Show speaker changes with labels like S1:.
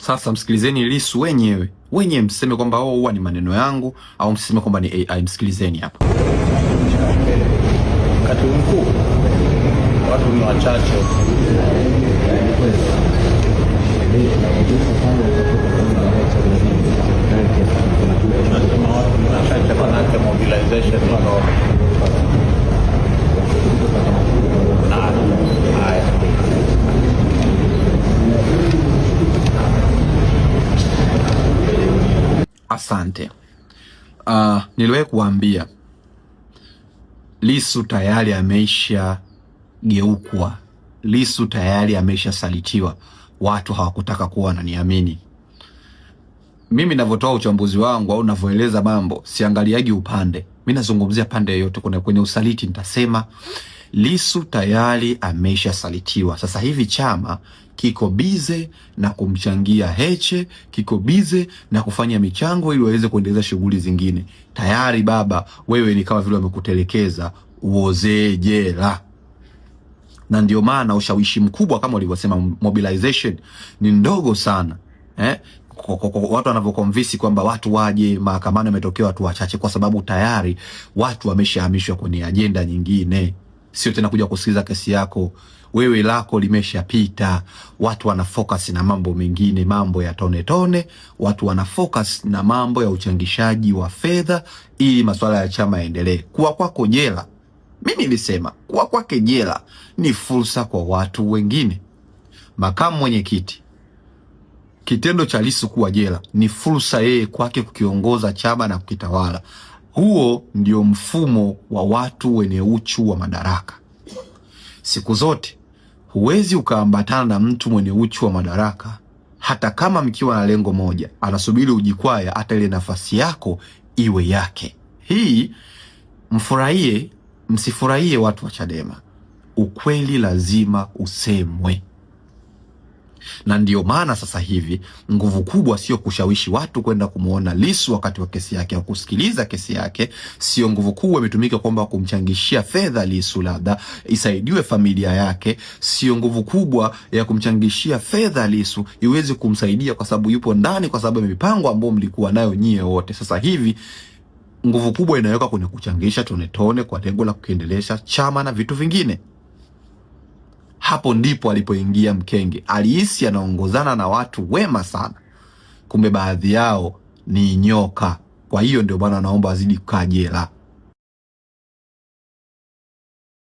S1: Sasa msikilizeni Lissu wenyewe msiseme kwamba huwa ni maneno yangu au msiseme kwamba ni AI. Msikilizeni hapa.
S2: Katibu mkuu, watu ni wachache. Tunasema watu ni wachache manake mobilization iko
S1: Asante. Niliwahi kuambia Lissu tayari ameisha geukwa. Lissu tayari ameisha salitiwa. Watu hawakutaka kuwa wananiamini. Mimi ninavyotoa uchambuzi wangu au ninavyoeleza mambo, siangaliagi upande. Mimi nazungumzia pande yote. Kwenye usaliti nitasema Lissu tayari ameisha salitiwa. Sasa hivi chama kiko bize na kumchangia Heche, kiko bize na kufanya michango ili waweze kuendeleza shughuli zingine. Tayari baba, wewe ni kama vile wamekutelekeza, uozee jela. Na ndio maana ushawishi mkubwa kama walivyosema mobilization ni ndogo sana. Watu wanavyoconvince kwamba watu waje mahakamani, wametokea watu wachache kwa sababu tayari watu wameshahamishwa kwenye agenda nyingine. Sio tena kuja kusikiliza kesi yako. Wewe lako limeshapita. Watu wana focus na mambo mengine, mambo ya tone tone. Watu wana focus na mambo ya uchangishaji wa fedha ili masuala ya chama yaendelee. Kuwa kwako jela, mimi nilisema kuwa kwake jela ni fursa kwa watu wengine. Makamu mwenyekiti, kitendo cha Lissu kuwa jela ni fursa yeye kwake kukiongoza chama na kukitawala. Huo ndio mfumo wa watu wenye uchu wa madaraka. Siku zote huwezi ukaambatana na mtu mwenye uchu wa madaraka, hata kama mkiwa na lengo moja. Anasubiri ujikwaya hata ile nafasi yako iwe yake. Hii msifurahie watu wa Chadema. Ukweli lazima usemwe. Na ndio maana sasa hivi nguvu kubwa sio kushawishi watu kwenda kumuona Lissu wakati wa kesi yake au kusikiliza kesi yake. Sio nguvu kubwa imetumika kwamba kumchangishia fedha Lissu labda isaidiwe familia yake. Sio nguvu kubwa ya kumchangishia fedha Lissu iweze kumsaidia kwa sababu yupo ndani, kwa sababu ya mipango ambayo mlikuwa nayo nyie wote. Sasa hivi nguvu kubwa inaweka kwenye kuchangisha tone tone kwa lengo la kuendelesha chama na vitu vingine. Hapo ndipo alipoingia mkenge. Alihisi anaongozana na watu wema sana, kumbe baadhi yao ni nyoka. Kwa hiyo ndio bwana anaomba azidi kukaa jela.